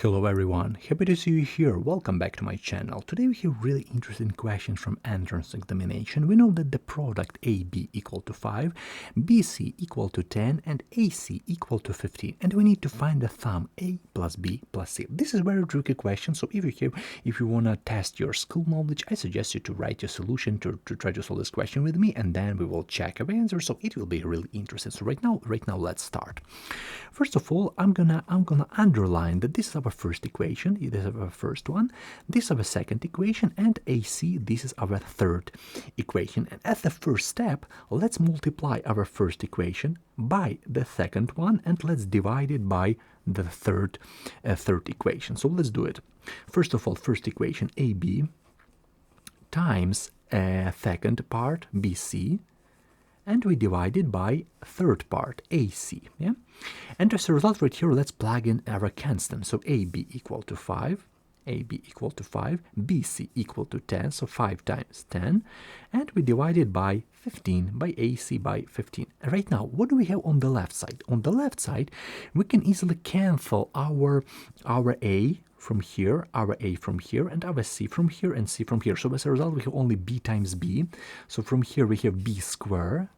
Hello everyone, happy to see you here. Welcome back to my channel. Today we have really interesting questions from entrance examination. We know that the product AB equal to 5, BC equal to 10 and AC equal to 15, and we need to find the sum A plus B plus C. This is a very tricky question, so if you want to test your school knowledge, I suggest you to write your solution to try to solve this question with me, and then we will check our answer, so it will be really interesting. So right now let's start. First of all, I'm gonna underline that this is our first equation. This is our first one. This is our second equation, and AC, this is our third equation. And as the first step, let's multiply our first equation by the second one, and let's divide it by the third equation. So let's do it. First of all, first equation AB times second part BC, and we divide it by third part AC, yeah? And as a result right here, let's plug in our constant. So AB equal to 5, BC equal to 10, so 5 times 10, and we divide it by 15, by AC by 15. Right now, what do we have on the left side? On the left side, we can easily cancel our A from here, our A from here, and our C from here, and C from here. So as a result, we have only B times B. So from here, we have B squared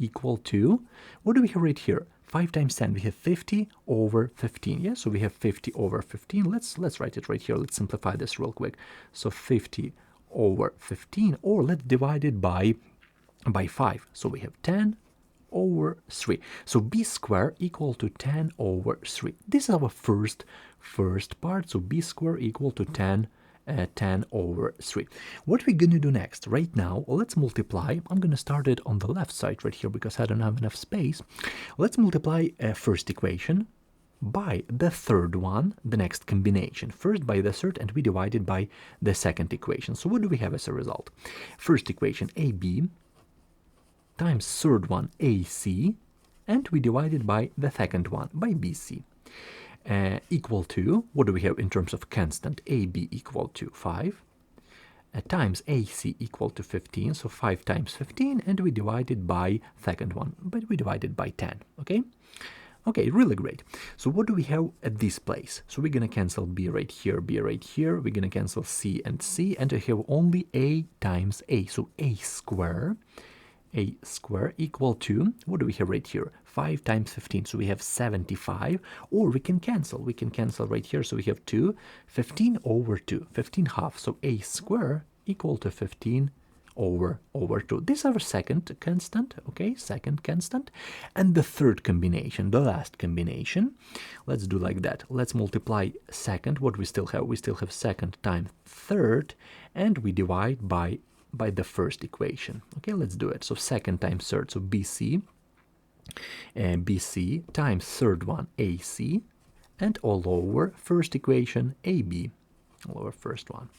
equal to, what do we have right here? 5 times 10, we have 50 over 15, yeah? So we have 50 over 15. Let's write it right here. Let's simplify this real quick. So 50 over 15, or let's divide it by 5. So we have 10 over 3. So B squared equal to 10 over 3. This is our first part. So B squared equal to 10 over 3. What we're going to do next, right now, let's multiply. I'm going to start it on the left side right here because I don't have enough space. Let's multiply first equation by the third one, the next combination. First by the third, and we divide it by the second equation. So what do we have as a result? First equation AB times third one AC, and we divide it by the second one, by BC. Equal to, what do we have in terms of constant? AB equal to 5 times AC equal to 15, so 5 times 15, and we divide it by second one, but we divide it by 10, okay? Okay, really great. So what do we have at this place? So we're going to cancel B right here, B right here. We're going to cancel C, and we have only A times A, so A squared equal to, what do we have right here? 5 times 15, so we have 75, or we can cancel right here, so we have 15 over 2, 15 half, so A squared equal to 15 over 2. This is our second constant, okay, second constant. And the third combination, the last combination, let's do like that. Let's multiply second. What we still have? We still have second times third, and we divide by the first equation. Okay, let's do it. So second times third, so BC times third one AC, and all over first equation AB, all over first one.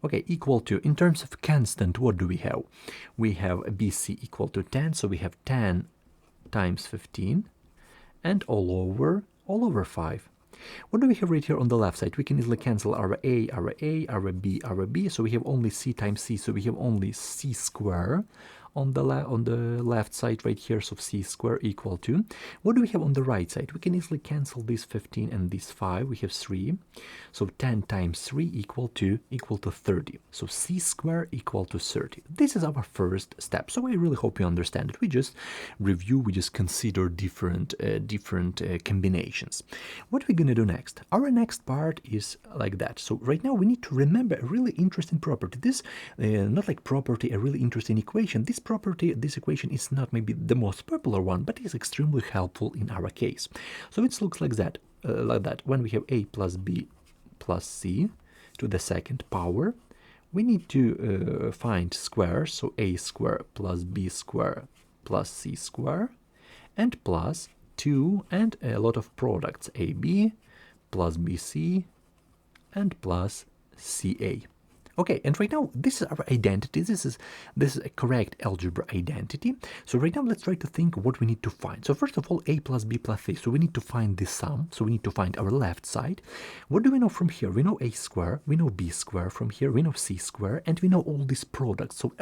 Okay, equal to, in terms of constant, what do we have? We have BC equal to 10, so we have 10 times 15, and all over 5. What do we have right here on the left side? We can easily cancel our A, our B, so we have only C times C, so we have only C squared on the left side right here, so C squared equal to, what do we have on the right side? We can easily cancel this 15 and this 5, we have 3, so 10 times 3 equal to 30, so C squared equal to 30. This is our first step, so I really hope you understand it. We just review, we just consider different combinations. What we're going to do next? Our next part is like that. So right now we need to remember a really interesting property. This, not like property, a really interesting equation. This equation is not maybe the most popular one, but is extremely helpful in our case. So it looks like that, when we have A plus B plus C to the second power, we need to find squares, so A squared plus B squared plus C squared, and plus 2 and a lot of products, AB plus BC and plus CA. Okay, and right now this is our identity. This is a correct algebra identity. So right now let's try to think what we need to find. So first of all, A plus B plus C. So we need to find the sum. So we need to find our left side. What do we know from here? We know A squared, we know B squared from here, we know C squared, and we know all these products. So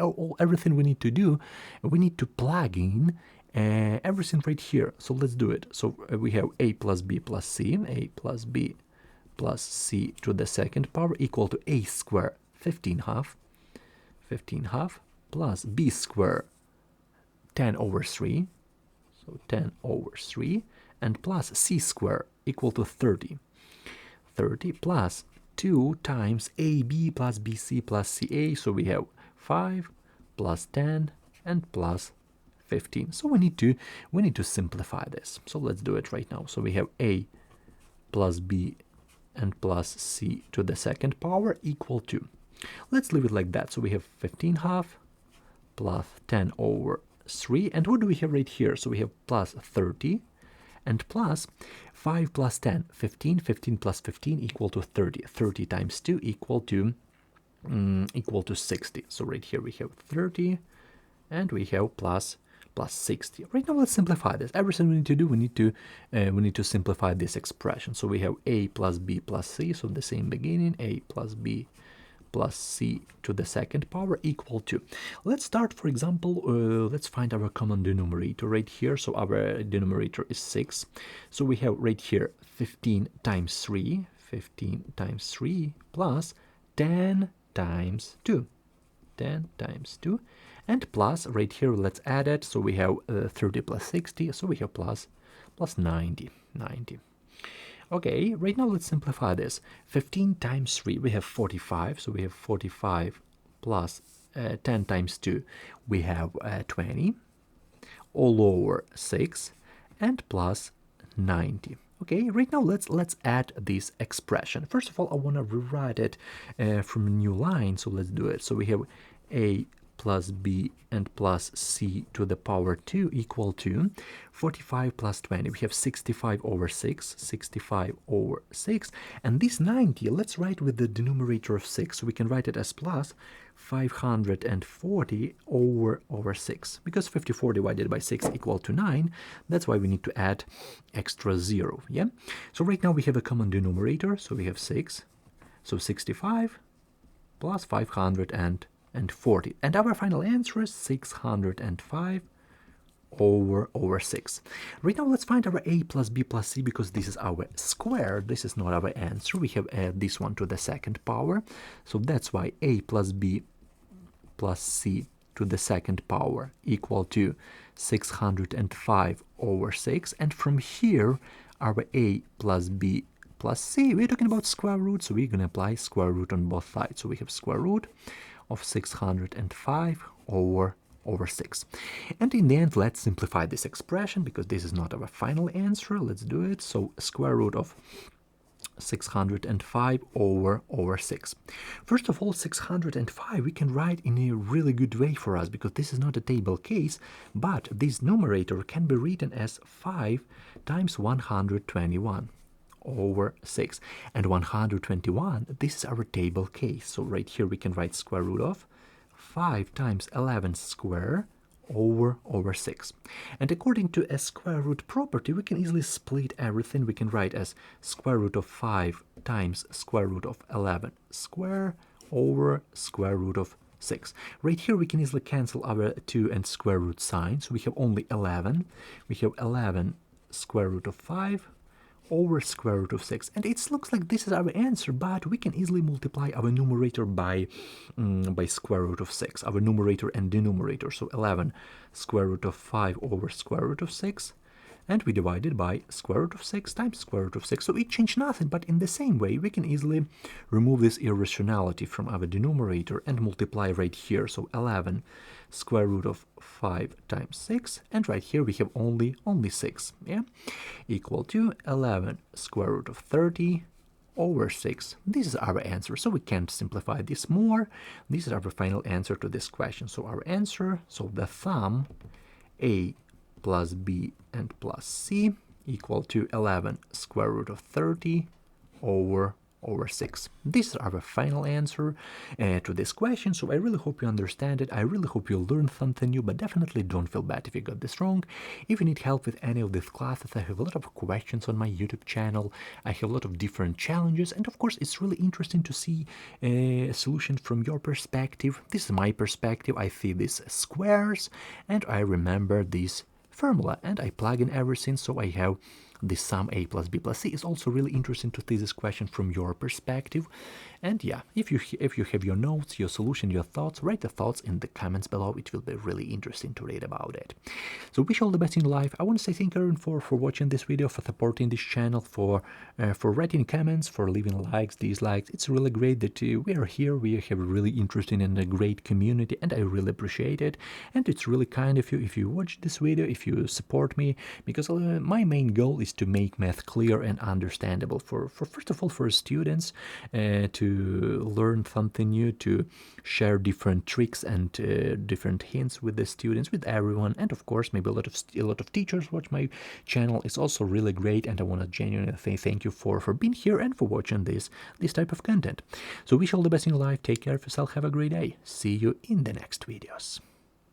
everything we need to do, we need to plug in everything right here. So let's do it. So we have A plus B plus C, A plus B plus c to the second power equal to a square 15 half plus b square 10 over 3, so 10 over 3, and plus c square equal to 30 plus 2 times ab plus bc plus ca, so we have 5 plus 10 and plus 15. So we need to simplify this. So let's do it right now. So we have a plus b and plus c to the second power equal to, let's leave it like that. So we have 15 half plus 10 over 3, and what do we have right here? So we have plus 30 and plus 5 plus 10, 15, 15 plus 15 equal to 30. 30 times 2 equal to 60. So right here we have 30 and we have plus 60. Right now let's simplify this. Everything we need to do, we need to simplify this expression. So we have a plus b plus c, so the same beginning, a plus b plus c to the second power equal to. Let's start, for example, let's find our common denominator right here. So our denominator is 6. So we have right here 15 times 3 plus 10 times 2. 10 times 2 and plus right here, let's add it. So we have 30 plus 60, so we have plus 90. Okay, right now let's simplify this. 15 times 3, we have 45, so we have 45 plus 10 times 2, we have 20, all over 6, and plus 90. Okay, right now let's add this expression. First of all, I want to rewrite it from a new line, so let's do it. So we have a plus b and plus c to the power 2 equal to 45 plus 20. We have 65 over 6, 65 over 6. And this 90, let's write with the denominator of 6. So we can write it as plus 540 over 6. Because 54 divided by 6 equal to 9, that's why we need to add extra 0, yeah? So right now we have a common denominator, so we have 6. So 65 plus 540. And our final answer is 605 over 6. Right now let's find our a plus b plus c, because this is our square. This is not our answer. We have added this one to the second power. So that's why a plus b plus c to the second power equal to 605 over 6. And from here, our a plus b plus c, we're talking about square root, so we're going to apply square root on both sides. So we have square root of 605 over 6. And in the end, let's simplify this expression, because this is not our final answer. Let's do it. So square root of 605 over 6. First of all, 605 we can write in a really good way for us, because this is not a table case, but this numerator can be written as 5 times 121 over 6. And 121, this is our table case. So right here we can write square root of 5 times 11 square over 6. And according to a square root property, we can easily split everything. We can write as square root of 5 times square root of 11 square over square root of 6. Right here we can easily cancel our 2 and square root signs. So we have only 11. We have 11 square root of 5 over square root of 6. And it looks like this is our answer, but we can easily multiply our numerator by square root of 6, our numerator and denominator. So 11 square root of 5 over square root of 6, and we divide it by square root of 6 times square root of 6. So it changed nothing, but in the same way, we can easily remove this irrationality from our denominator and multiply right here. So 11 square root of 5 times 6, and right here we have only 6, yeah, equal to 11 square root of 30 over 6. This is our answer, so we can't simplify this more. This is our final answer to this question. So our answer, so the sum a plus b and plus c equal to 11 square root of 30 over 6. This is our final answer to this question, so I really hope you understand it. I really hope you learned something new, but definitely don't feel bad if you got this wrong. If you need help with any of these classes, I have a lot of questions on my YouTube channel. I have a lot of different challenges, and of course it's really interesting to see a solution from your perspective. This is my perspective. I see these squares and I remember this formula and I plug in everything, so I have the sum a plus b plus c is also really interesting to see this question from your perspective. And yeah, if you have your notes, your solution, your thoughts, write the thoughts in the comments below. It will be really interesting to read about it. So wish you all the best in life. I want to say thank you everyone for watching this video, for supporting this channel, for writing comments, for leaving likes, dislikes. It's really great that we are here. We have a really interesting and a great community, and I really appreciate it. And it's really kind of you if you watch this video, if you support me, because my main goal is to make math clear and understandable for first of all for students, to learn something new, to share different tricks and different hints with the students, with everyone, and of course maybe a lot of teachers watch my channel. It's also really great, and I want to genuinely say thank you for being here and for watching this type of content. So wish you all the best in life. Take care of yourself. Have a great day. See you in the next videos.